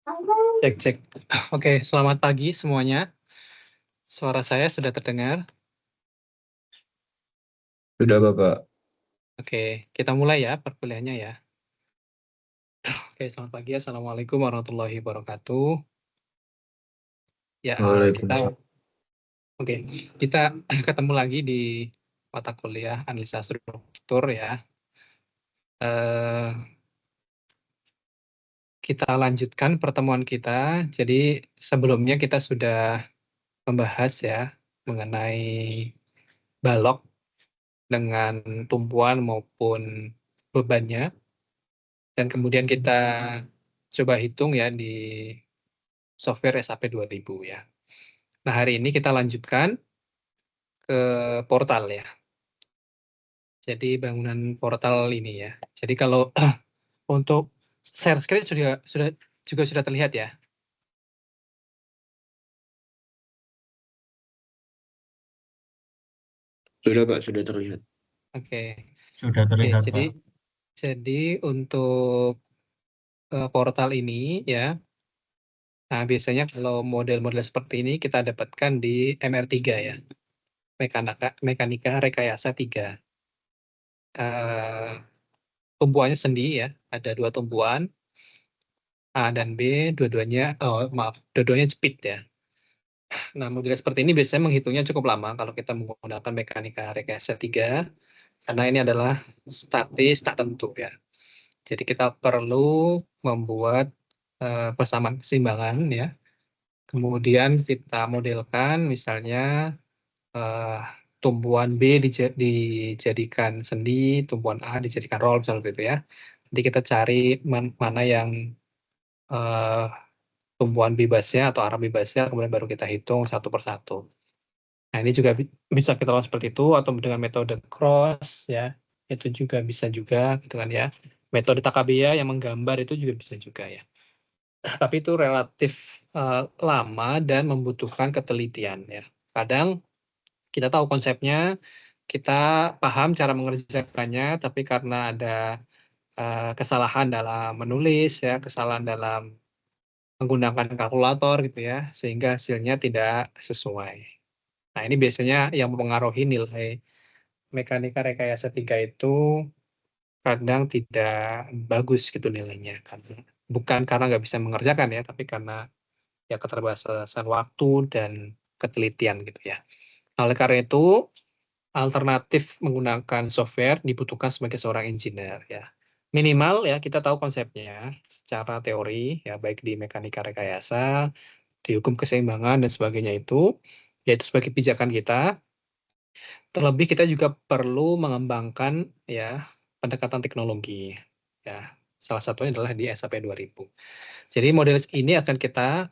Cek, cek. Oke, selamat pagi semuanya. Suara saya sudah terdengar. Sudah, Bapak. Oke, kita mulai ya perkuliahannya ya. Oke, selamat pagi. Assalamualaikum warahmatullahi wabarakatuh. Ya, Waalaikumsalam. oke, kita ketemu lagi di mata kuliah analisa struktur ya. Eh, kita lanjutkan pertemuan kita. Jadi sebelumnya kita sudah membahas ya mengenai balok dengan tumpuan maupun bebannya. Dan kemudian kita coba hitung ya di software SAP 2000 ya. Nah, hari ini kita lanjutkan ke portal ya. Jadi bangunan portal ini ya. Jadi kalau untuk share screen sudah terlihat ya. Sudah, Pak. Sudah terlihat. Oke. Sudah Oke, terlihat, jadi Pak. untuk portal ini ya. Nah, biasanya kalau model-model seperti ini kita dapatkan di MR3 ya. Mekanika Rekayasa 3. Tumpuannya sendi ya, ada 2 tumpuan, A dan B, dua-duanya speed ya. Nah, model seperti ini biasanya menghitungnya cukup lama kalau kita menggunakan mekanika rekayasa 3, karena ini adalah statis tak tentu ya. Jadi kita perlu membuat persamaan keseimbangan ya. Kemudian kita modelkan misalnya eh, tumpuan B dijadikan sendi, tumpuan A dijadikan roll misalnya gitu ya. Nanti kita cari mana yang eh, tumpuan bebasnya atau arah bebasnya, kemudian baru kita hitung satu persatu. Nah, ini juga bisa kita lakukan seperti itu, atau dengan metode cross, ya, itu juga bisa juga, gitu kan ya. Metode Takabea yang menggambar itu juga bisa juga ya. Tapi itu relatif lama dan membutuhkan ketelitian ya. Kadang kita tahu konsepnya, kita paham cara mengerjakannya, tapi karena ada kesalahan dalam menulis, ya, kesalahan dalam menggunakan kalkulator gitu ya, sehingga hasilnya tidak sesuai. Nah, ini biasanya yang mempengaruhi nilai mekanika rekayasa 3 itu kadang tidak bagus gitu nilainya. Bukan karena nggak bisa mengerjakan ya, tapi karena ya keterbatasan waktu dan ketelitian gitu ya. Nah, oleh karena itu, alternatif menggunakan software dibutuhkan sebagai seorang engineer ya. Minimal ya kita tahu konsepnya secara teori ya, baik di mekanika rekayasa, di hukum keseimbangan dan sebagainya itu, yaitu sebagai pijakan kita. Terlebih kita juga perlu mengembangkan ya pendekatan teknologi ya. Salah satunya adalah di SAP 2000. Jadi model ini akan kita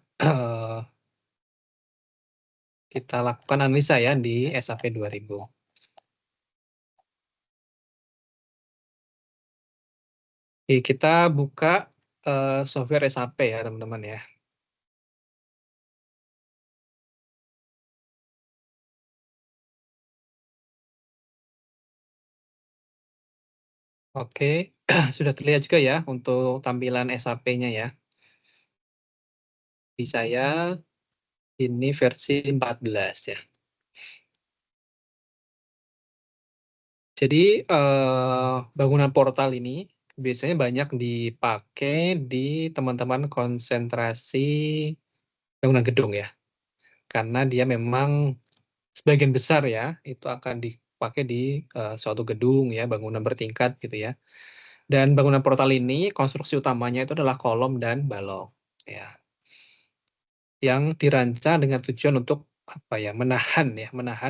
lakukan analisa ya di SAP 2000. Oke, kita buka software SAP ya teman-teman ya. Oke, sudah terlihat juga ya untuk tampilan SAP-nya ya. Di saya ini versi 14 ya. Jadi bangunan portal ini biasanya banyak dipakai di teman-teman konsentrasi bangunan gedung ya. Karena dia memang sebagian besar ya itu akan dipakai di suatu gedung ya, bangunan bertingkat gitu ya. Dan bangunan portal ini konstruksi utamanya itu adalah kolom dan balok ya. Yang dirancang dengan tujuan untuk apa ya, menahan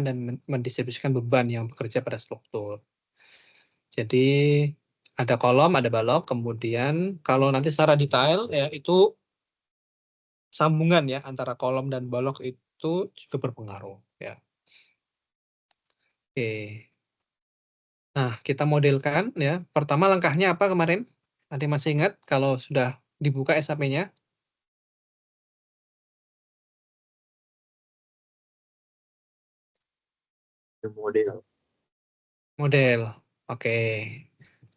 dan mendistribusikan beban yang bekerja pada struktur. Jadi ada kolom, ada balok, kemudian kalau nanti secara detail ya itu sambungan ya antara kolom dan balok itu juga berpengaruh ya. Oke. Nah, kita modelkan ya. Pertama langkahnya apa kemarin? Ada yang masih ingat kalau sudah dibuka SAP-nya? Model. Model. Oke.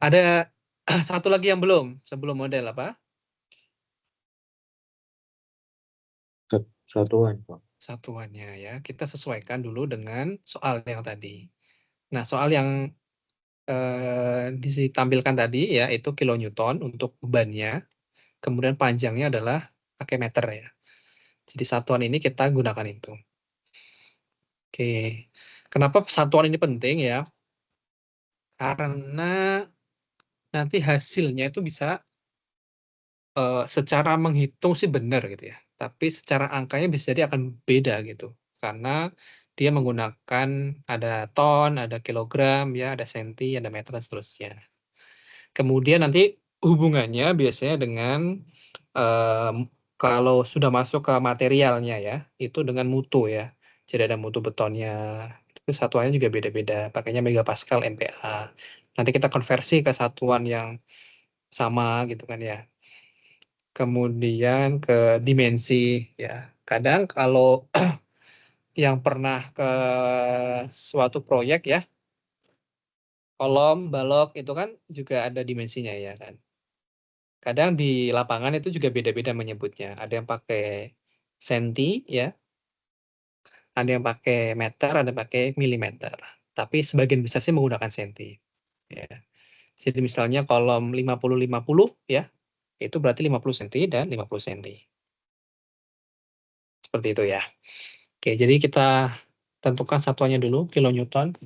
Ada satu lagi yang belum sebelum model apa? Satuan, Pak. Satuannya ya. Kita sesuaikan dulu dengan soal yang tadi. Nah, soal yang ditampilkan tadi ya, itu kilonewton untuk bebannya. Kemudian panjangnya adalah pakai meter ya. Jadi satuan ini kita gunakan itu. Oke. Kenapa satuan ini penting ya? Karena nanti hasilnya itu bisa secara menghitung sih benar gitu ya. Tapi secara angkanya bisa jadi akan beda gitu. Karena dia menggunakan ada ton, ada kilogram, ya, ada senti, ada meter, dan seterusnya. Kemudian nanti hubungannya biasanya dengan kalau sudah masuk ke materialnya ya, itu dengan mutu ya. Jadi ada mutu betonnya, itu satuannya juga beda-beda, pakainya megapascal, MPa. Nanti kita konversi ke satuan yang sama gitu kan ya. Kemudian ke dimensi ya. Kadang kalau yang pernah ke suatu proyek ya, kolom, balok itu kan juga ada dimensinya ya kan. Kadang di lapangan itu juga beda-beda menyebutnya. Ada yang pakai senti ya, ada yang pakai meter, ada yang pakai milimeter. Tapi sebagian besar sih menggunakan senti. Ya. Jadi misalnya kolom 50-50 ya, itu berarti 50 senti dan 50 senti. Seperti itu ya. Oke, jadi kita tentukan satuannya dulu, kilonewton,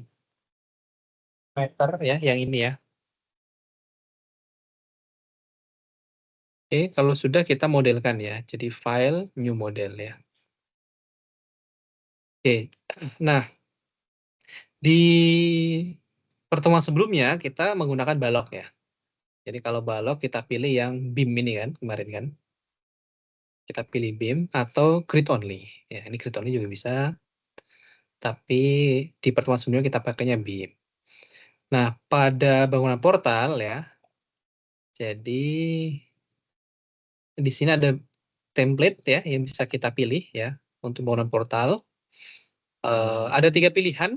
meter ya, yang ini ya. Oke, kalau sudah kita modelkan ya. Jadi file, new model ya. Oke, nah di pertemuan sebelumnya kita menggunakan balok ya. Jadi kalau balok kita pilih yang beam ini kan, kemarin kan. Kita pilih beam atau grid only. Ya, ini grid only juga bisa. Tapi di pertemuan sebelumnya kita pakainya beam. Nah, pada bangunan portal ya, jadi di sini ada template ya yang bisa kita pilih ya untuk bangunan portal. Ada 3 pilihan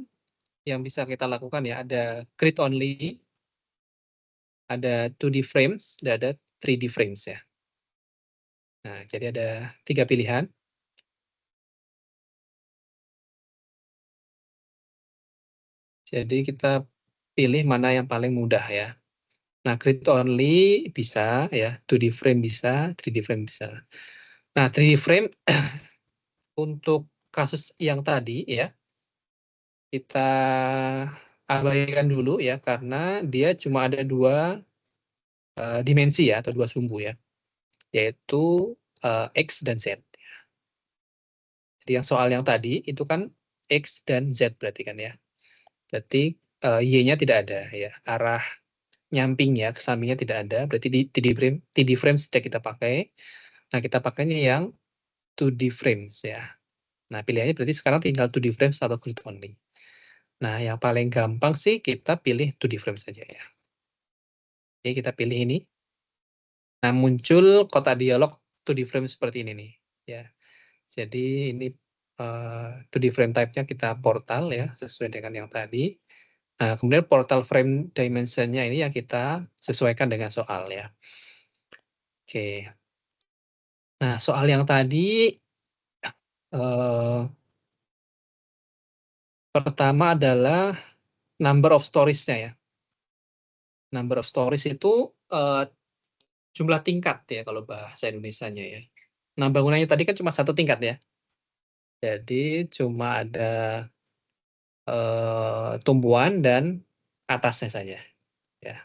yang bisa kita lakukan ya. Ada grid only, ada 2D frames, dan ada 3D frames ya. Nah, jadi ada 3 pilihan. Jadi kita pilih mana yang paling mudah ya. Nah, grid only bisa ya, 2D frame bisa, 3D frame bisa. Nah, 3D frame untuk kasus yang tadi ya, kita abaikan dulu ya karena dia cuma ada 2 dimensi ya atau 2 sumbu ya, yaitu X dan Z. Jadi yang soal yang tadi itu kan X dan Z berarti kan ya. Berarti Y-nya tidak ada ya. Arah nyampingnya ke sampingnya tidak ada. Berarti di TD frame sudah kita pakai. Nah, kita pakainya yang 2D frames ya. Nah, pilihannya berarti sekarang tinggal 2D frames atau grid only. Nah, yang paling gampang sih kita pilih 2D frame saja ya. Oke, kita pilih ini. Nah, muncul kotak dialog 2D frame seperti ini nih. Ya. Jadi ini 2D frame type-nya kita portal ya, sesuai dengan yang tadi. Nah, kemudian portal frame dimension-nya ini yang kita sesuaikan dengan soal ya. Oke. Nah, soal yang tadi pertama adalah number of stories-nya ya. Number of stories itu jumlah tingkat ya kalau bahasa Indonesianya ya. Nah, bangunannya tadi kan cuma 1 tingkat ya. Jadi cuma ada tumbuhan dan atasnya saja ya.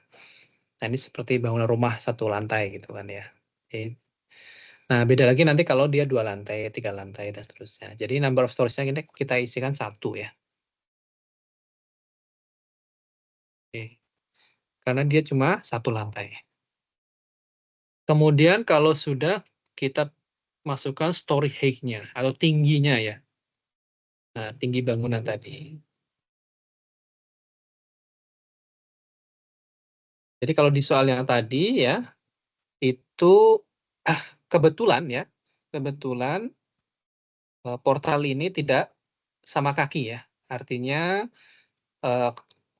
Nah, ini seperti bangunan rumah 1 lantai gitu kan ya. Oke. Nah, beda lagi nanti kalau dia 2 lantai, 3 lantai, dan seterusnya. Jadi number of stories-nya ini kita isikan 1 ya. Oke. Karena dia cuma 1 lantai. Kemudian kalau sudah kita masukkan story height-nya atau tingginya ya. Nah, tinggi bangunan tadi. Jadi kalau di soal yang tadi ya, itu kebetulan ya, kebetulan portal ini tidak sama kaki ya. Artinya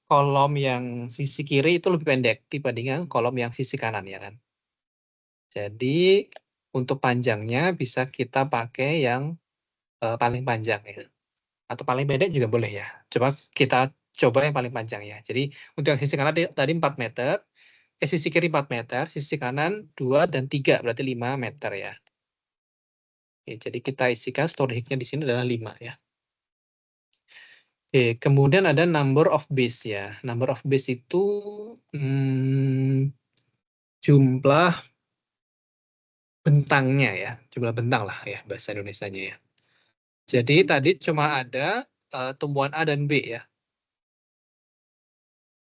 kolom yang sisi kiri itu lebih pendek dibandingkan kolom yang sisi kanan ya kan. Jadi untuk panjangnya bisa kita pakai yang paling panjang ya. Atau paling pendek juga boleh ya. Coba kita coba yang paling panjang ya. Jadi untuk yang sisi kanan tadi 4 meter, sisi kiri 4 meter, sisi kanan 2 dan 3, berarti 5 meter ya. Oke, jadi kita isikan storage-nya di sini adalah 5 ya. Oke, kemudian ada number of base ya. Number of base itu jumlah bentangnya ya. Jumlah bentang lah ya bahasa Indonesianya ya. Jadi tadi cuma ada tumbuhan A dan B ya.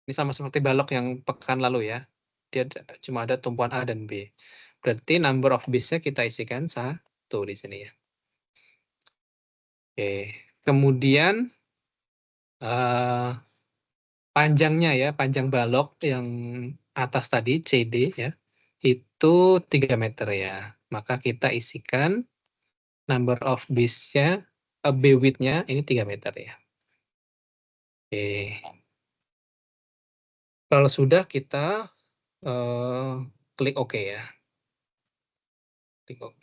Ini sama seperti balok yang pekan lalu ya. Dia cuma ada tumpuan A dan B. Berarti number of base-nya kita isikan 1 di sini ya. Oke. Kemudian panjangnya ya, panjang balok yang atas tadi CD ya, itu 3 meter ya. Maka kita isikan number of base-nya, B width-nya ini 3 meter ya. Oke. Kalau sudah kita klik OK ya. Klik OK.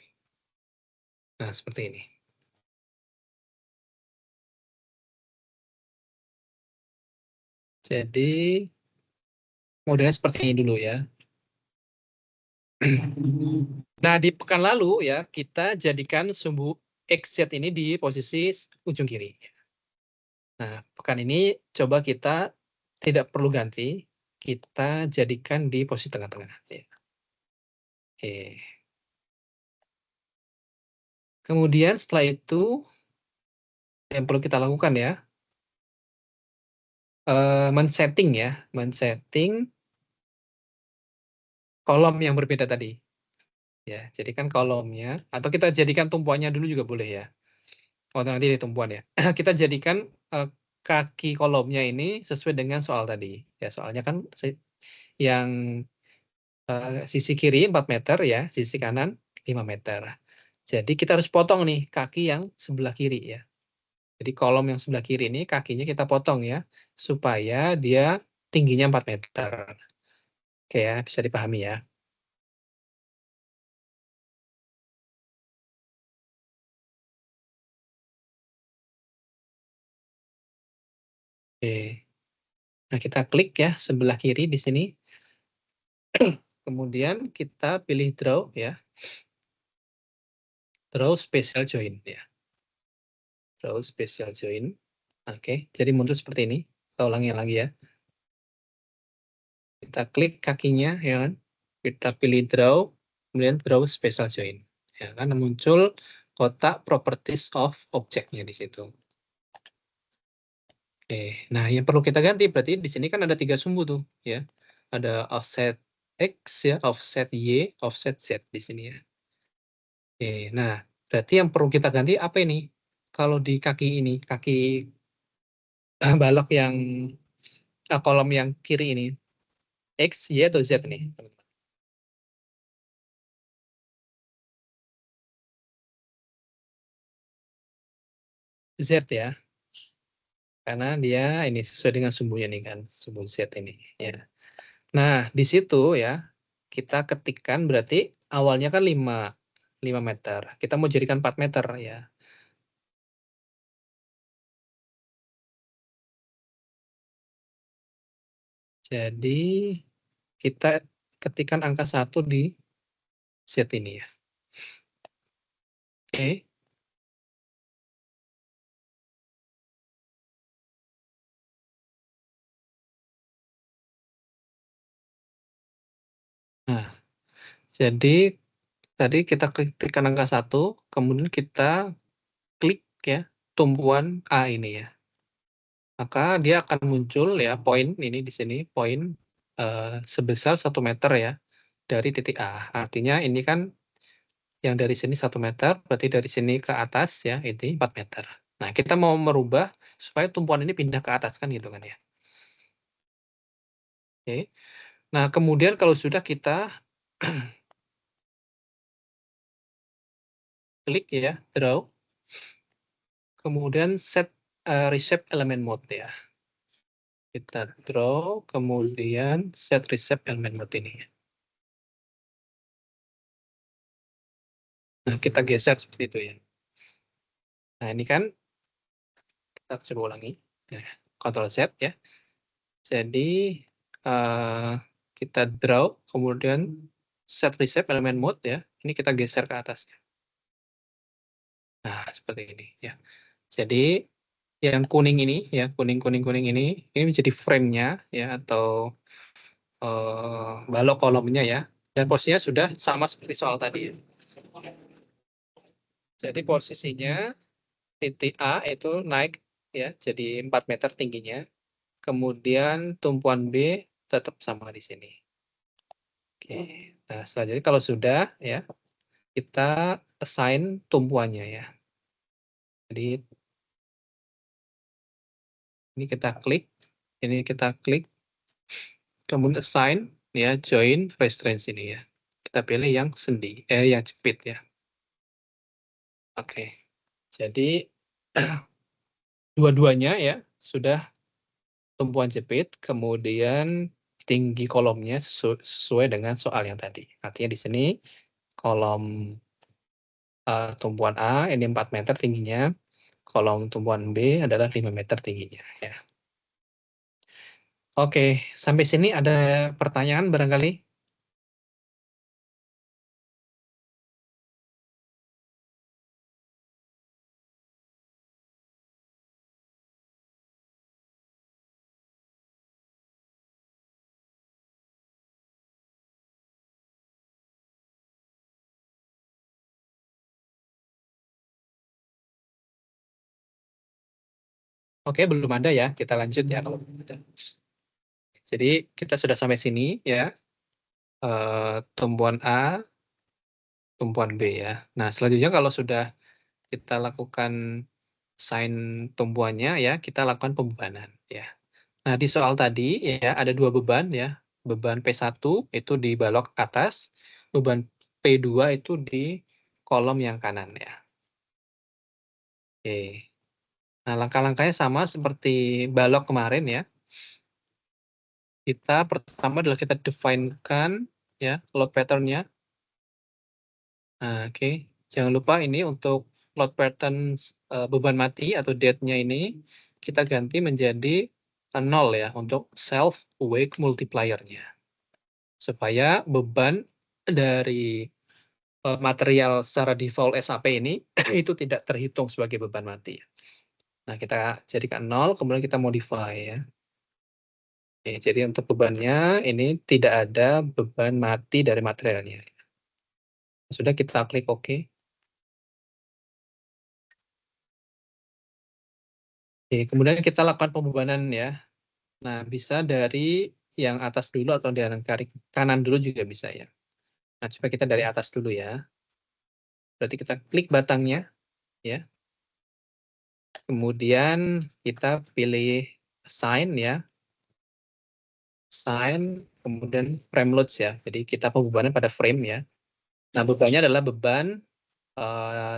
Nah, seperti ini. Jadi modelnya seperti ini dulu ya. Nah, di pekan lalu ya, kita jadikan sumbu XZ ini di posisi ujung kiri. Nah, pekan ini coba kita tidak perlu ganti, kita jadikan di posisi tengah-tengah. Ya. Oke. Kemudian setelah itu, yang perlu kita lakukan ya, men-setting ya, men-setting kolom yang berbeda tadi. Ya, jadikan kolomnya, atau kita jadikan tumpuannya dulu juga boleh ya. Oh, nanti di tumpuan ya. Kita jadikan kaki kolomnya ini sesuai dengan soal tadi. Ya, soalnya kan yang sisi kiri 4 meter ya, sisi kanan 5 meter. Jadi kita harus potong nih kaki yang sebelah kiri ya. Jadi kolom yang sebelah kiri ini kakinya kita potong ya, supaya dia tingginya 4 meter. Oke ya, bisa dipahami ya. Oke. Nah, kita klik ya sebelah kiri di sini. Kemudian kita pilih draw ya. Draw special join ya. Draw special join. Oke, jadi muncul seperti ini. Kita ulangi lagi ya. Kita klik kakinya ya kan. Kita pilih draw, kemudian draw special join. Ya kan muncul kotak properties of object-nya di situ. Oke, nah yang perlu kita ganti berarti di sini kan ada 3 sumbu tuh ya. Ada offset X ya, offset Y, offset Z di sini ya. Oke, nah berarti yang perlu kita ganti apa ini? Kalau di kaki ini, kaki balok yang kolom yang kiri ini, X, Y, atau Z nih? Z ya, karena dia ini sesuai dengan sumbunya nih kan, sumbu Z ini ya. Nah, di situ ya, kita ketikkan berarti awalnya kan 5 meter. Kita mau jadikan 4 meter ya. Jadi kita ketikkan angka 1 di Z ini ya. Oke. Nah, jadi tadi kita ketikkan angka 1, kemudian kita klik ya tumpuan A ini ya. Maka dia akan muncul ya poin ini di sini, poin sebesar 1 meter ya dari titik A. Artinya ini kan yang dari sini 1 meter, berarti dari sini ke atas ya, ini 4 meter. Nah, kita mau merubah supaya tumpuan ini pindah ke atas kan gitu kan ya. Oke. Nah, kemudian kalau sudah kita klik ya, draw, kemudian set reshape element mode ya. Kita draw, kemudian set reshape element mode ini. Nah, kita geser seperti itu ya. Nah, ini kan kita coba ulangi. Nah, Ctrl Z ya. Jadi kita draw, kemudian set reshape elemen mode ya. Ini kita geser ke atasnya. Nah, seperti ini ya. Jadi yang kuning ini ya, kuning ini menjadi frame-nya ya, atau balok kolomnya ya. Dan posisinya sudah sama seperti soal tadi ya. Jadi posisinya titik A itu naik ya, jadi 4 meter tingginya. Kemudian tumpuan B tetap sama di sini. Oke. Nah, selanjutnya kalau sudah ya, kita assign tumpuannya ya. Jadi ini kita klik, kemudian assign ya, join restraint ini ya. Kita pilih yang sendi, yang jepit ya. Oke. Jadi dua-duanya ya sudah tumpuan jepit, kemudian tinggi kolomnya sesuai dengan soal yang tadi. Artinya di sini kolom tumpuan A ini 4 meter tingginya, kolom tumpuan B adalah 5 meter tingginya ya. Oke, sampai sini ada pertanyaan barangkali? Oke, belum ada ya. Kita lanjut ya kalau belum ada. Jadi kita sudah sampai sini ya. Tumpuan A, tumpuan B ya. Nah, selanjutnya kalau sudah kita lakukan sign tumpuannya ya, kita lakukan pembebanan ya. Nah, di soal tadi ya ada 2 beban ya. Beban P1 itu di balok atas, beban P2 itu di kolom yang kanan ya. Oke. Nah, langkah-langkahnya sama seperti balok kemarin ya. Kita pertama adalah kita define-kan ya load pattern-nya. Nah, oke. Jangan lupa ini untuk load pattern beban mati atau dead-nya ini kita ganti menjadi 0 ya untuk self wake multiplier-nya. Supaya beban dari material secara default SAP ini itu tidak terhitung sebagai beban mati. Nah, kita jadikan 0, kemudian kita modify ya. Oke, jadi untuk bebannya ini tidak ada beban mati dari materialnya. Sudah, kita klik OK. Oke, kemudian kita lakukan pembebanan ya. Nah, bisa dari yang atas dulu atau dari yang kanan dulu juga bisa ya. Nah, coba kita dari atas dulu ya. Berarti kita klik batangnya ya. Kemudian kita pilih assign ya. Assign, kemudian frame loads ya. Jadi kita pembebanan pada frame ya. Nah, bebannya adalah beban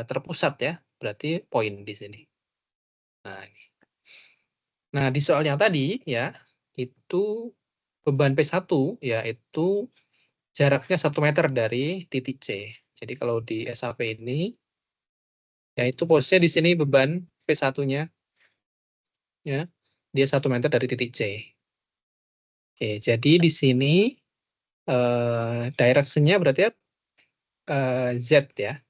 terpusat ya. Berarti poin di sini. Nah, ini. Nah, di soal yang tadi ya, itu beban P1 ya itu jaraknya 1 meter dari titik C. Jadi kalau di SAP ini, ya itu posisinya di sini beban P1-nya, ya, dia 1 meter dari titik C. Oke, jadi di sini direction-nya berarti ya Z ya.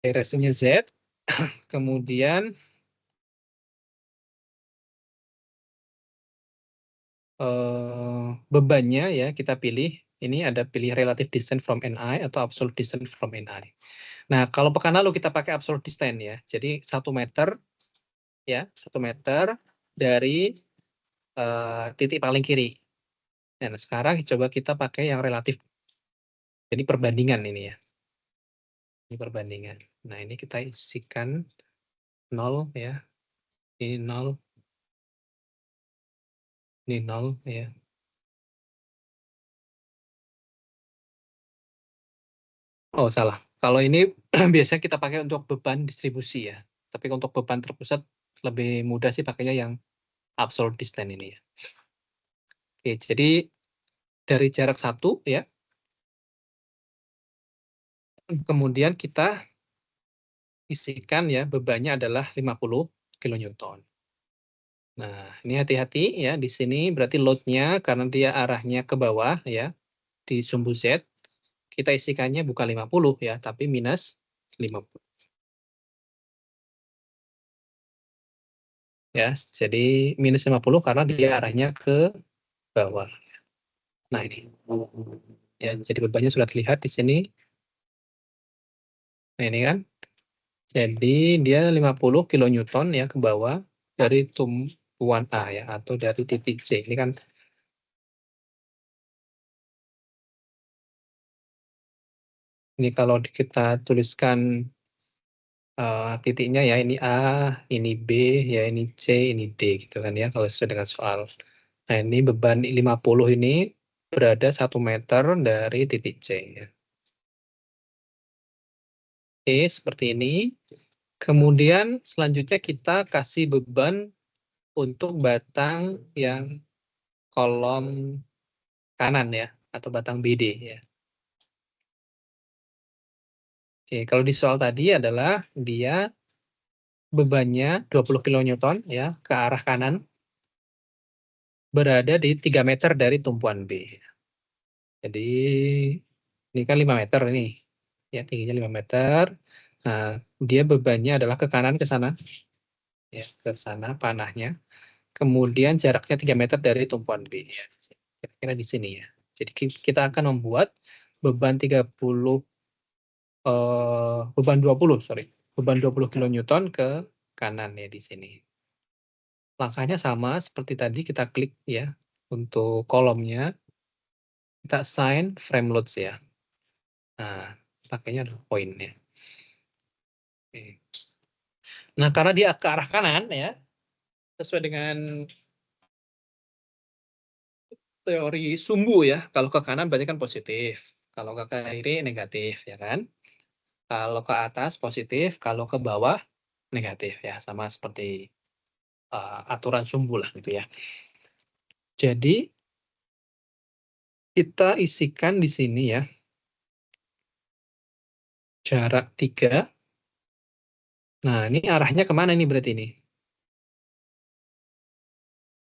Direction-nya Z, kemudian bebannya ya kita pilih, ini ada pilih relative distance from NI atau absolute distance from NI. Nah, kalau pekan lalu kita pakai absolute distance ya. Jadi 1 meter ya, 1 meter dari titik paling kiri. Nah, sekarang coba kita pakai yang relatif. Jadi perbandingan ini ya. Ini perbandingan. Nah, ini kita isikan 0 ya. Ini 0. Ini 0 ya. Oh, salah. Kalau ini biasanya kita pakai untuk beban distribusi ya. Tapi untuk beban terpusat lebih mudah sih pakainya yang absolute distance ini ya. Oke, jadi dari jarak 1 ya. Kemudian kita isikan ya bebannya adalah 50 kilonewton. Nah, ini hati-hati ya di sini berarti load-nya karena dia arahnya ke bawah ya di sumbu Z, kita isikannya bukan 50 ya, tapi minus 50. Ya, jadi minus 50 karena dia arahnya ke bawah. Nah, ini. Ya, jadi bebannya sudah terlihat di sini. Nah, ini kan. Jadi dia 50 kilonewton ya ke bawah dari tumpuan A ya atau dari titik C. Ini kan ini kalau kita tuliskan titiknya ya ini A, ini B, ya ini C, ini D gitu kan ya kalau sesuai dengan soal. Nah, ini beban 50 ini berada 1 meter dari titik C ya. Oke, seperti ini. Kemudian selanjutnya kita kasih beban untuk batang yang kolom kanan ya atau batang BD ya. Oke, kalau di soal tadi adalah dia bebannya 20 kilonewton ya ke arah kanan berada di 3 meter dari tumpuan B. Jadi ini kan 5 meter ini. Ya, tingginya 5 meter. Nah, dia bebannya adalah ke kanan ke sana. Ya, ke sana panahnya. Kemudian jaraknya 3 meter dari tumpuan B ya. Kira-kira di sini ya. Jadi kita akan membuat beban 30 beban 20, sorry. Beban 20 kilonewton ke kanan ya di sini. Langkahnya sama seperti tadi kita klik ya. Untuk kolomnya kita assign frame loads ya. Nah, pakainya adalah point ya. Oke. Nah, karena dia ke arah kanan ya, sesuai dengan teori sumbu ya. Kalau ke kanan berarti kan positif. Kalau ke kiri negatif ya kan. Kalau ke atas positif, kalau ke bawah negatif ya. Sama seperti aturan sumbu lah gitu ya. Jadi kita isikan di sini ya. Jarak 3. Nah, ini arahnya kemana nih berarti ini?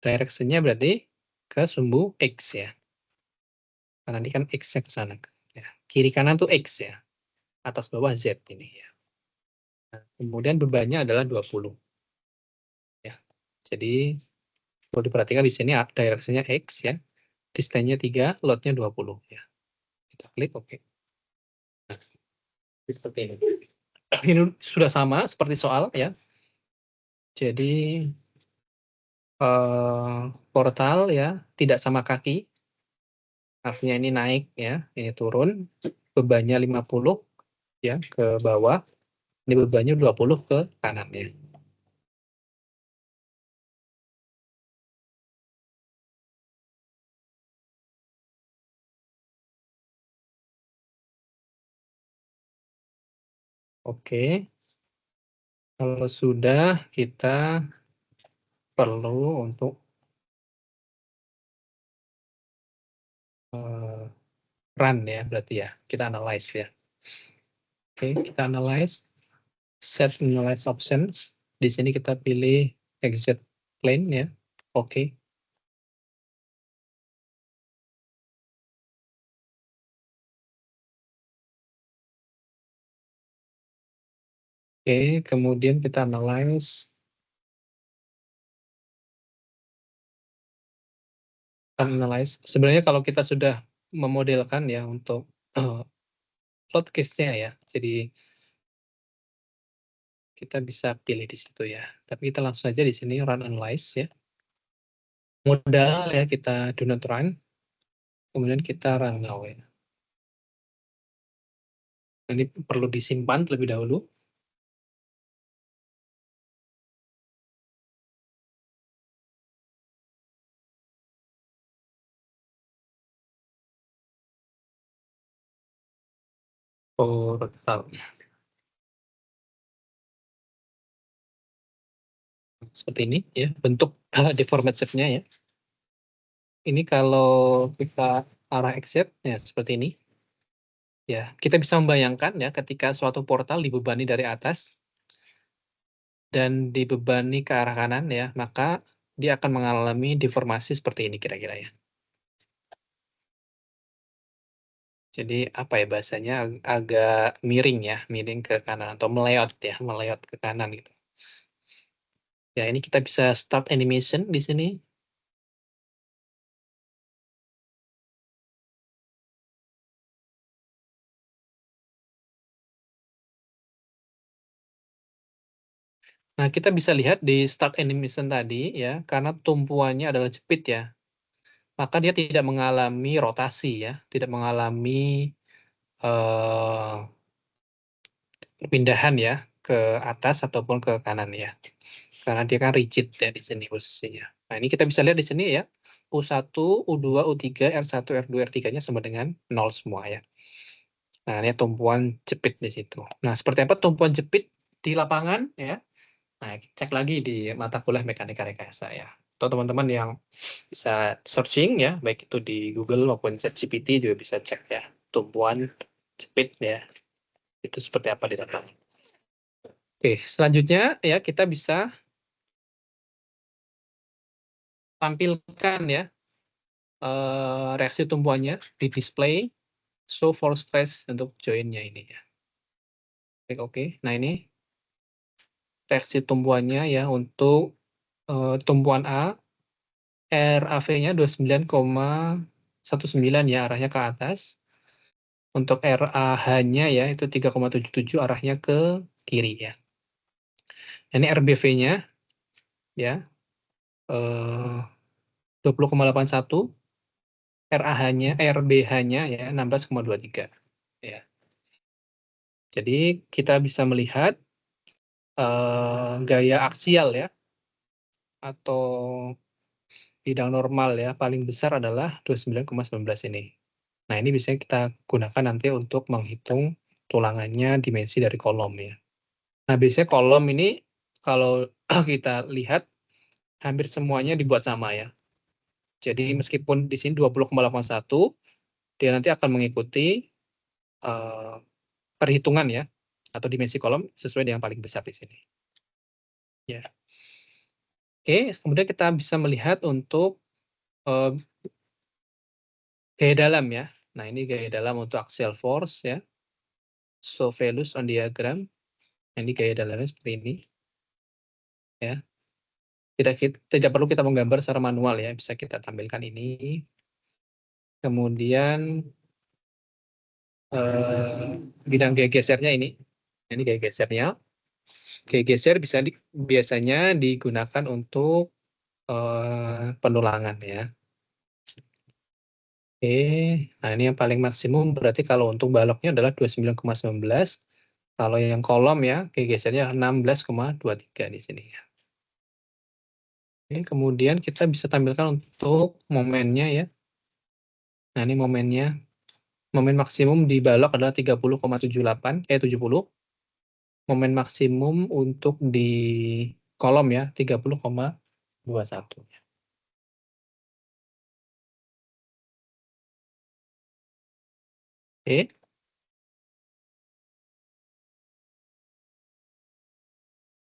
Direction-nya berarti ke sumbu X ya. Karena ini kan X-nya ke sana. Ya. Kiri kanan tuh X ya. Atas bawah Z ini ya. Nah, kemudian bebannya adalah 20. Ya. Jadi kalau diperhatikan di sini direction-nya X ya. Distance-nya 3, load-nya 20 ya. Kita klik oke. Nah, seperti ini. Ini sudah sama seperti soal ya. Jadi portal ya tidak sama kaki. Artinya ini naik ya, ini turun. Bebannya 50 ya ke bawah. Ini bebannya 20 ke kanan ya. Oke. Kalau sudah kita perlu untuk run ya berarti ya. Kita analyze ya. Oke, kita analyze set analyze options. Di sini kita pilih exit plane ya. Oke. Oke, kemudian kita analyze sebenarnya kalau kita sudah memodelkan ya untuk load case-nya ya. Jadi kita bisa pilih di situ ya. Tapi kita langsung aja di sini run analyze ya. Modal ya kita do not run. Kemudian kita run now ya. Ini perlu disimpan terlebih dahulu. Portal. Seperti ini ya bentuk deformat shape-nya ya. Ini kalau kita arah exit ya seperti ini. Ya, kita bisa membayangkan ya ketika suatu portal dibebani dari atas dan dibebani ke arah kanan ya, maka dia akan mengalami deformasi seperti ini kira-kira ya. Jadi apa ya bahasanya, agak miring ya, miring ke kanan atau meleot ya, meleot ke kanan gitu. Ya ini kita bisa start animation di sini. Nah, kita bisa lihat di start animation tadi ya, karena tumpuannya adalah jepit ya, maka dia tidak mengalami rotasi ya, tidak mengalami, eee, perpindahan ya, ke atas ataupun ke kanan ya. Karena dia kan rigid ya di sini posisinya. Nah, ini kita bisa lihat di sini ya, U1, U2, U3, R1, R2, R3-nya sama dengan 0 semua ya. Nah, ini tumpuan jepit di situ. Nah, seperti apa tumpuan jepit di lapangan ya? Nah, cek lagi di mata kuliah mekanika rekayasa ya. Atau teman-teman yang bisa searching ya, baik itu di Google maupun ChatGPT juga bisa cek ya, tumpuan jepit ya, itu seperti apa di lapangan. Oke, selanjutnya ya kita bisa tampilkan ya, reaksi tumpuannya di display, show for stress untuk join-nya ini ya. Klik oke. Nah ini reaksi tumpuannya ya untuk, tumpuan A, RAV-nya 29,19 ya arahnya ke atas. Untuk RAH-nya ya itu 3,77 arahnya ke kiri ya. Ini RBV-nya ya, 20,81, RBH-nya ya 16,23 ya. Jadi kita bisa melihat, gaya aksial ya, atau bidang normal ya, paling besar adalah 29,19 ini. Nah, ini biasanya kita gunakan nanti untuk menghitung tulangannya dimensi dari kolom ya. Nah, biasanya kolom ini kalau kita lihat hampir semuanya dibuat sama ya. Jadi meskipun di sini 20,81, dia nanti akan mengikuti, eee, perhitungan ya, atau dimensi kolom sesuai dengan paling besar di sini. Ya. Oke, kemudian kita bisa melihat untuk, eee, gaya dalam ya. Nah, ini gaya dalam untuk axial force ya, show values on diagram. Nah, ini gaya dalamnya seperti ini ya. Tidak perlu kita menggambar secara manual ya, bisa kita tampilkan ini. Kemudian, bidang gaya gesernya ini gaya gesernya. Gaya geser biasanya digunakan untuk, penulangan ya. Oke, nah ini yang paling maksimum berarti kalau untuk baloknya adalah 29,19, kalau yang kolom ya, gaya gesernya 16,23 di sini ya. Oke, kemudian kita bisa tampilkan untuk momennya ya. Nah, ini momennya. Momen maksimum di balok adalah 70,78, 70. Momen maksimum untuk di kolom ya, 30,21. Oke.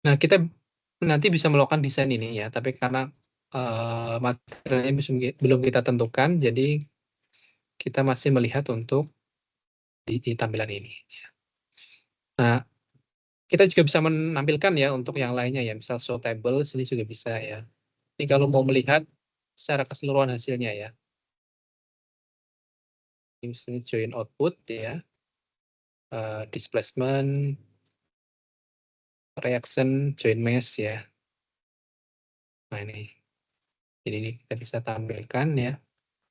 Nah, kita nanti bisa melakukan desain ini ya, tapi karena, materialnya belum kita tentukan, jadi kita masih melihat untuk di tampilan ini. Nah, kita juga bisa menampilkan ya untuk yang lainnya ya, misal show table, sini juga bisa ya. Ini kalau mau melihat secara keseluruhan hasilnya ya. Ini misalnya join output ya, displacement, reaction, join mesh ya. Nah ini, jadi ini kita bisa tampilkan ya,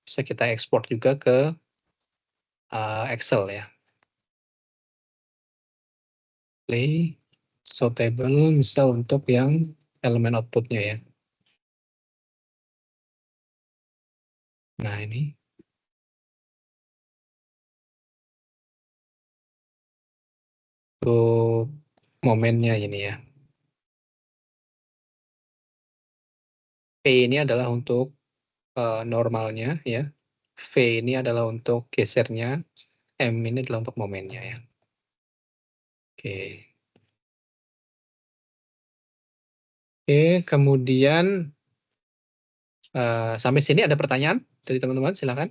bisa kita ekspor juga ke, Excel ya. Play, show table, misal untuk yang elemen outputnya ya. Nah ini, untuk momennya ini ya. P ini adalah untuk, normalnya ya, V ini adalah untuk gesernya, M ini adalah untuk momennya ya. Oke. Oke, kemudian sampai sini ada pertanyaan dari teman-teman, silakan.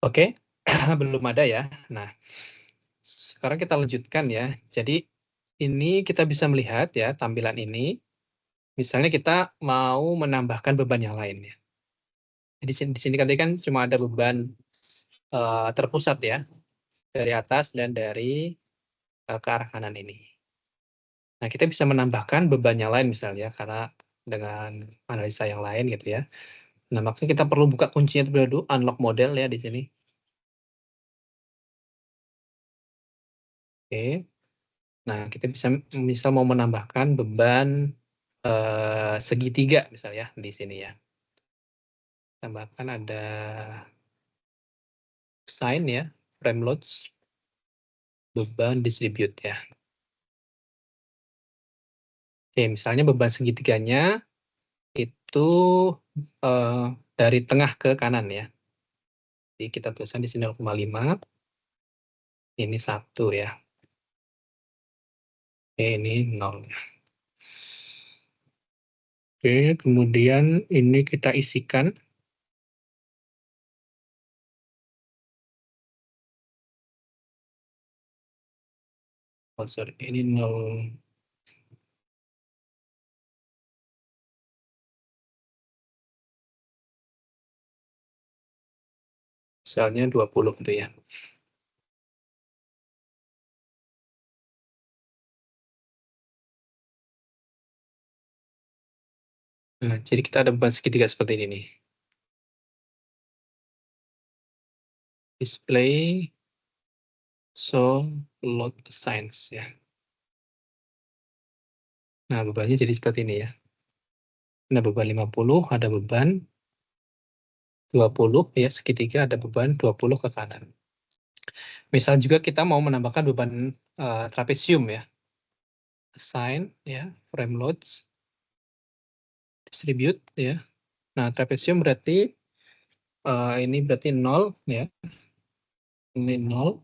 Oke, belum ada ya. Nah, sekarang kita lanjutkan ya. Jadi ini kita bisa melihat ya tampilan ini. Misalnya kita mau menambahkan beban yang lain ya. Jadi di sini tadi kan cuma ada beban terpusat ya dari atas dan dari ke arah kanan ini. Nah, kita bisa menambahkan beban yang lain misalnya karena dengan analisa yang lain gitu ya. Nah, makanya kita perlu buka kuncinya terlebih dahulu, unlock model ya di sini. Oke. Nah, kita bisa misal mau menambahkan beban segitiga misalnya di sini ya. Tambahkan ada sign ya, frame loads, beban distribute ya. Oke, misalnya beban segitiganya itu dari tengah ke kanan ya. Jadi kita tuliskan di sini 0,5, ini 1 ya. Oke, ini 0. Oke, kemudian ini kita isikan. Oh, sorry, ini 0. Misalnya 20 gitu ya. Nah, jadi kita ada beban segitiga seperti ini nih. Display show load signs ya. Nah, bebannya jadi seperti ini ya. Nah, beban 50, ada beban 20 ya, segitiga ada beban 20 ke kanan. Misal juga kita mau menambahkan beban trapesium ya. Assign ya, frame loads, distribute ya. Nah, trapesium berarti ini berarti 0 ya. Ini 0.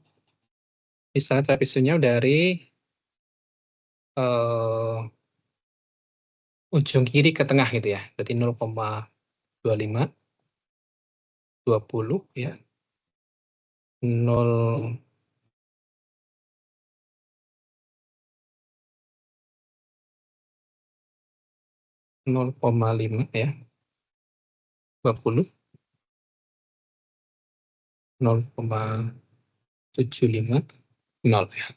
Misalnya trapesiumnya dari ujung kiri ke tengah gitu ya. Berarti 0,25, 20 ya. 0 0,5 ya. 20, 0,75, 0 ya.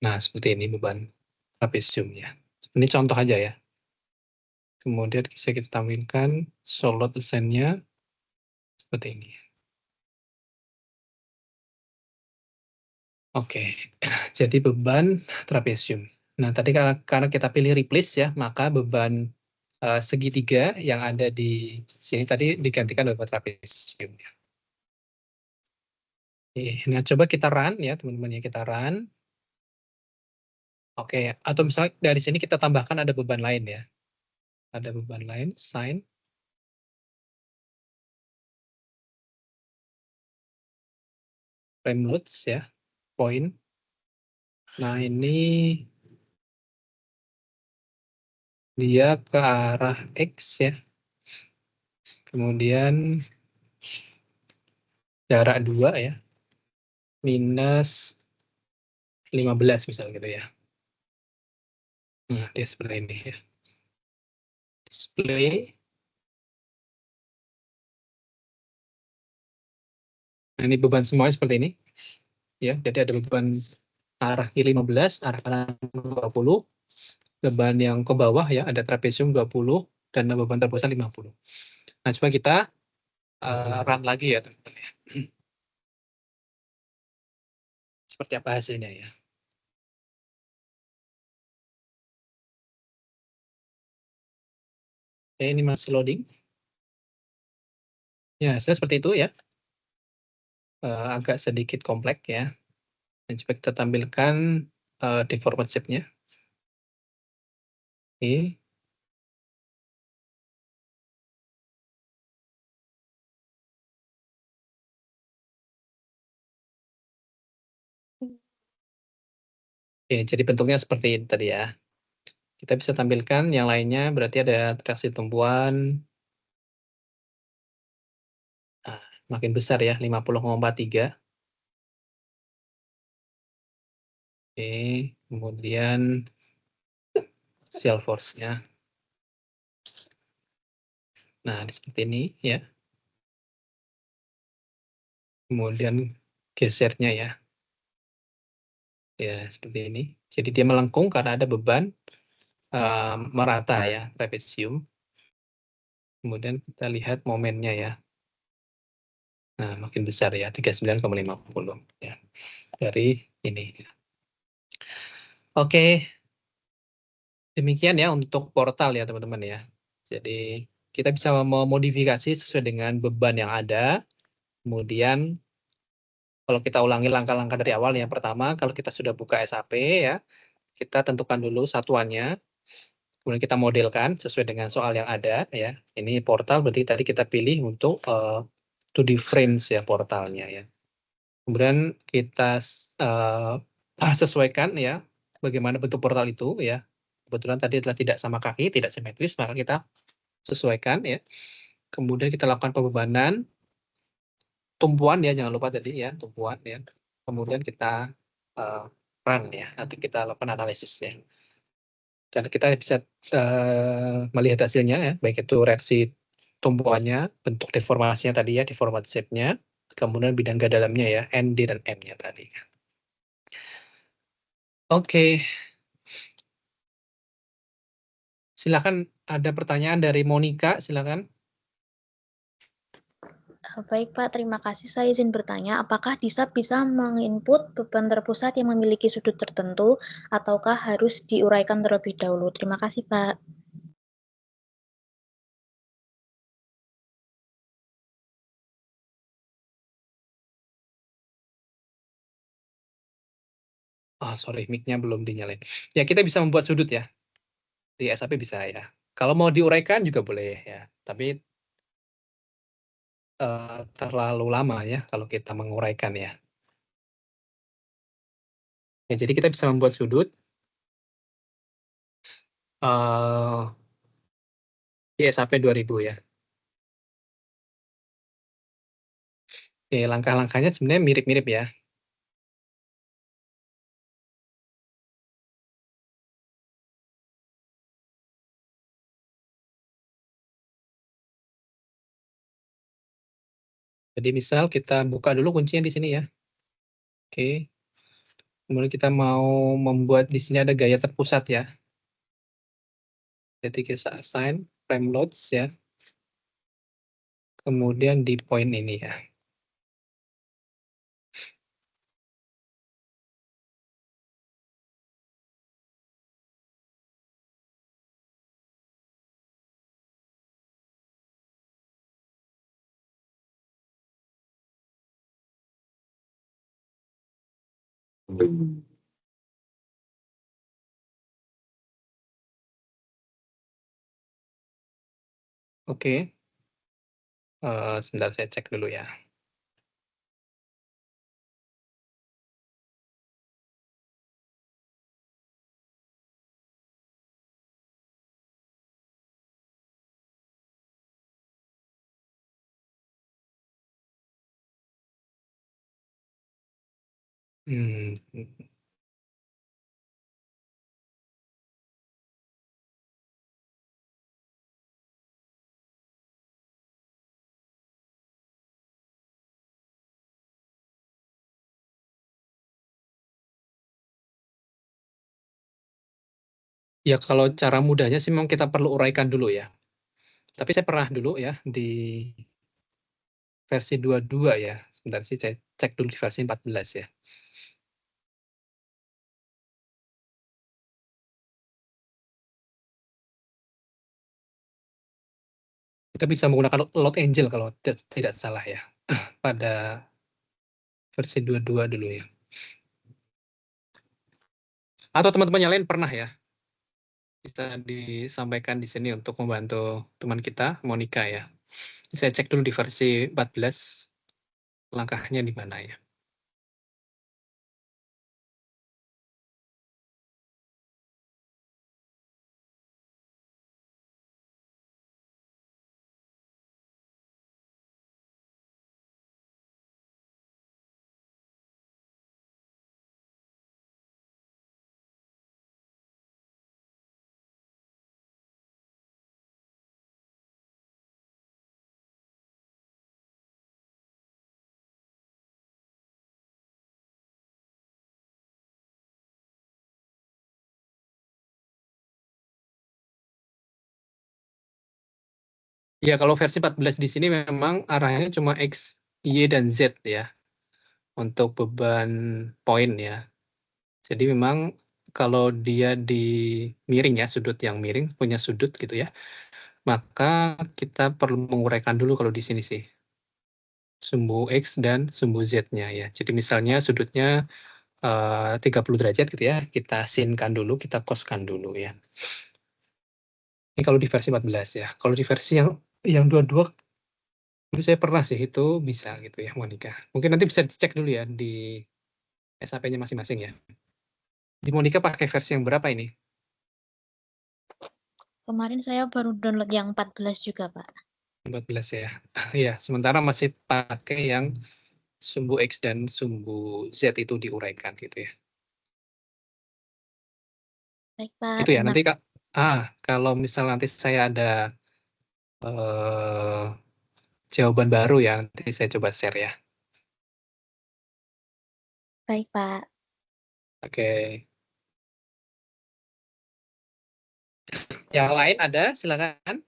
Nah, seperti ini beban trapesiumnya. Ini contoh aja ya. Kemudian bisa kita tampilkan solid assign-nya seperti ini. Oke, jadi beban trapesium. Nah, tadi karena kita pilih replace ya, maka beban segitiga yang ada di sini tadi digantikan beban trapesium. Nah, coba kita run ya, teman-teman ya, kita run. Oke, atau misalnya dari sini kita tambahkan ada beban lain ya. Ada beban lain, sign. Frame loads ya, point. Nah, ini dia ke arah X ya. Kemudian jarak 2 ya. Minus 15 misalnya gitu ya. Nah, dia seperti ini ya. display. Nah, ini beban semuanya seperti ini. Ya, jadi ada beban arah kiri 15, arah kanan 20, beban yang ke bawah ya ada trapesium 20 dan beban terpusat 50. Nah, coba kita run lagi ya, teman-teman. Seperti apa hasilnya ya. Oke, ini masih loading. Ya, saya seperti itu ya. Agak sedikit kompleks ya. Dan coba kita tampilkan di format shape-nya. Oke. Oke, jadi bentuknya seperti ini tadi ya. Kita bisa tampilkan yang lainnya, berarti ada traksi tumpuan. Makin besar ya, 50,43. Oke, kemudian shell force-nya. Nah, seperti ini ya. Kemudian gesernya ya. Ya, seperti ini. Jadi dia melengkung karena ada beban merata ya, trapesium. Kemudian kita lihat momennya ya. Nah, makin besar ya, 39,50 ya. Dari ini. Oke, demikian ya untuk portal ya, teman-teman ya. Jadi kita bisa memodifikasi sesuai dengan beban yang ada. Kemudian kalau kita ulangi langkah-langkah dari awal, yang pertama, kalau kita sudah buka SAP ya, kita tentukan dulu satuannya, kemudian kita modelkan sesuai dengan soal yang ada ya. Ini portal berarti tadi kita pilih untuk 2D frames ya portalnya ya. Kemudian kita sesuaikan ya bagaimana bentuk portal itu ya. Kebetulan tadi adalah tidak sama kaki, tidak simetris, maka kita sesuaikan ya. Kemudian kita lakukan pembebanan tumpuan ya, jangan lupa tadi ya, tumpuan ya. Kemudian kita run ya, nanti kita lakukan analisis ya. Dan kita bisa melihat hasilnya ya, baik itu reaksi tumpuannya, bentuk deformasinya tadi ya, deformasi shape-nya, kemudian bidang dalamnya ya, ND dan M-nya tadi. Oke, silakan ada pertanyaan dari Monica, silakan. Baik Pak, terima kasih. Saya izin bertanya, apakah DISAP bisa menginput beban terpusat yang memiliki sudut tertentu, ataukah harus diuraikan terlebih dahulu? Terima kasih Pak. Sorry, mic-nya belum dinyalain. Ya, kita bisa membuat sudut ya. Di SAP bisa ya. Kalau mau diuraikan juga boleh ya. Tapi terlalu lama ya kalau kita menguraikan ya. Ya, jadi kita bisa membuat sudut di SAP 2000 ya. Oke, langkah-langkahnya sebenarnya mirip-mirip ya. Jadi misal kita buka dulu kuncinya di sini ya. Oke. Kemudian kita mau membuat di sini ada gaya terpusat ya. Jadi kita assign frame loads ya. Kemudian di point ini ya. Oke. Sebentar saya cek dulu ya. Hmm. Ya kalau cara mudahnya sih memang kita perlu uraikan dulu ya. Tapi saya pernah dulu ya di versi 22 ya. Sebentar sih saya cek dulu di versi 14 ya. Kita bisa menggunakan Load Angel kalau tidak salah ya. Pada versi 22 dulu ya. Atau teman-teman yang lain pernah ya. Bisa disampaikan di sini untuk membantu teman kita, Monica ya. Saya cek dulu di versi 14 langkahnya di mana ya. Ya, kalau versi 14 di sini memang arahnya cuma X, Y, dan Z ya, untuk beban poin ya. Jadi memang kalau dia di miring ya, sudut yang miring, punya sudut gitu ya, maka kita perlu menguraikan dulu kalau di sini sih. Sumbu X dan sumbu Z-nya ya. Jadi misalnya sudutnya 30 derajat gitu ya, kita sinkan dulu, kita coskan dulu ya. Ini kalau di versi 14 ya. Kalau di versi yang 22 dulu saya pernah sih itu bisa gitu ya, Monica. Mungkin nanti bisa dicek dulu ya di SAP-nya masing-masing ya. Di Monica pakai versi yang berapa ini? Kemarin saya baru download yang 14 juga, Pak. 14 ya. Iya, sementara masih pakai yang sumbu X dan sumbu Z itu diuraikan gitu ya. Baik, Pak. Itu ya, Terima nanti Kak. Kalau misal nanti saya ada eh, jawaban baru ya, nanti saya coba share ya. Baik, Pak. Oke. Yang lain ada, silakan.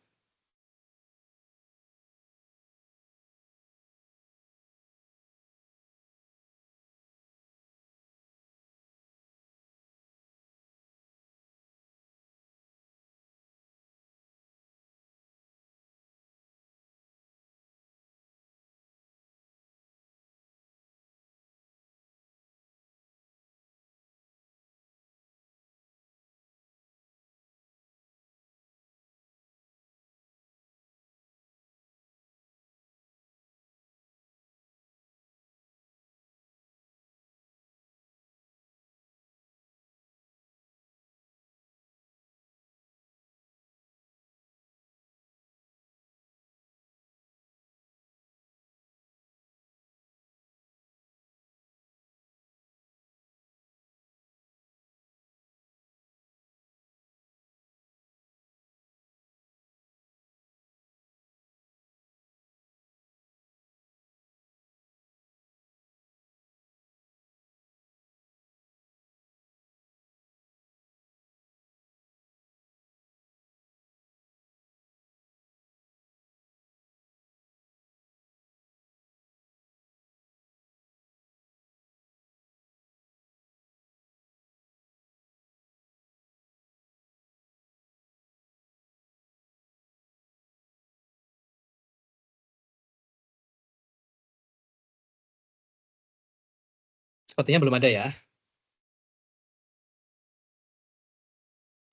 Sepertinya belum ada ya.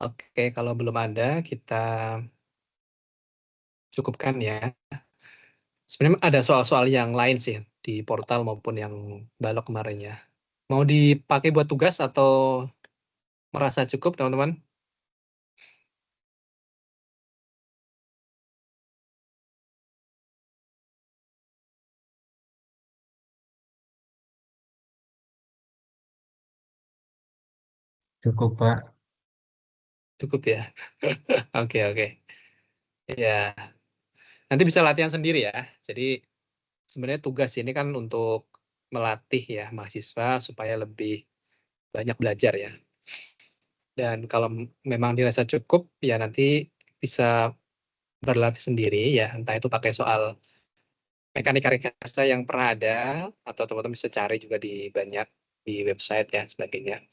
Oke, kalau belum ada, kita cukupkan ya. Sebenarnya ada soal-soal yang lain sih di portal maupun yang balok kemarin ya. Mau dipakai buat tugas atau merasa cukup, teman-teman? Cukup, Pak. Cukup ya. Oke, oke. Ya, nanti bisa latihan sendiri ya. Jadi sebenarnya tugas ini kan untuk melatih ya mahasiswa supaya lebih banyak belajar ya. Dan kalau memang dirasa cukup, ya nanti bisa berlatih sendiri ya, entah itu pakai soal mekanika rekayasa yang pernah ada, atau teman-teman bisa cari juga di banyak di website ya, sebagainya.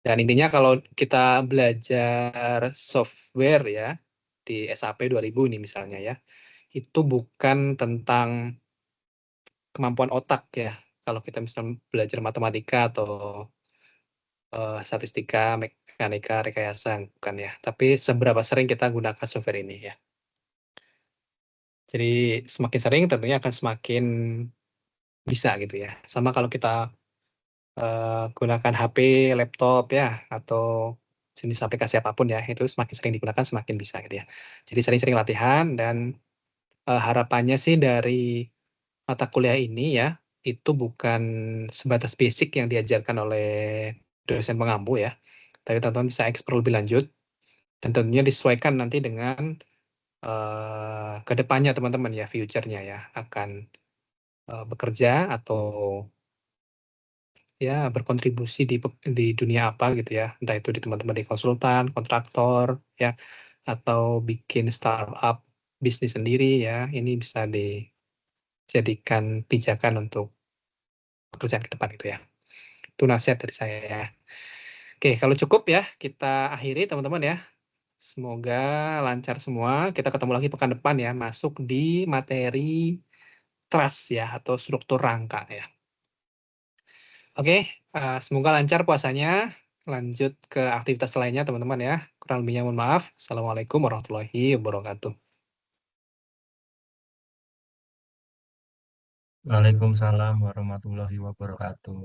Dan intinya kalau kita belajar software ya, di SAP 2000 ini misalnya ya, itu bukan tentang kemampuan otak ya. Kalau kita misalnya belajar matematika atau statistika, mekanika, rekayasa, bukan ya. Tapi seberapa sering kita gunakan software ini ya. Jadi semakin sering tentunya akan semakin bisa gitu ya. Sama kalau kita gunakan HP, laptop ya, atau jenis aplikasi apapun ya, itu semakin sering digunakan semakin bisa gitu ya. Jadi sering-sering latihan dan harapannya sih dari mata kuliah ini ya, itu bukan sebatas basic yang diajarkan oleh dosen pengampu ya, tapi teman-teman bisa explore lebih lanjut dan tentunya disesuaikan nanti dengan ke depannya teman-teman ya, future-nya ya, akan bekerja atau ya berkontribusi di dunia apa gitu ya, entah itu di teman-teman di konsultan, kontraktor ya, atau bikin startup bisnis sendiri ya, ini bisa dijadikan pijakan untuk pekerjaan ke depan itu ya. Itu nasihat dari saya ya. Oke, kalau cukup ya, kita akhiri teman-teman ya. Semoga lancar semua. Kita ketemu lagi pekan depan ya, masuk di materi trust ya, atau struktur rangka ya. Oke, semoga lancar puasanya. Lanjut ke aktivitas lainnya teman-teman ya. Kurang lebihnya mohon maaf. Assalamualaikum warahmatullahi wabarakatuh. Waalaikumsalam warahmatullahi wabarakatuh.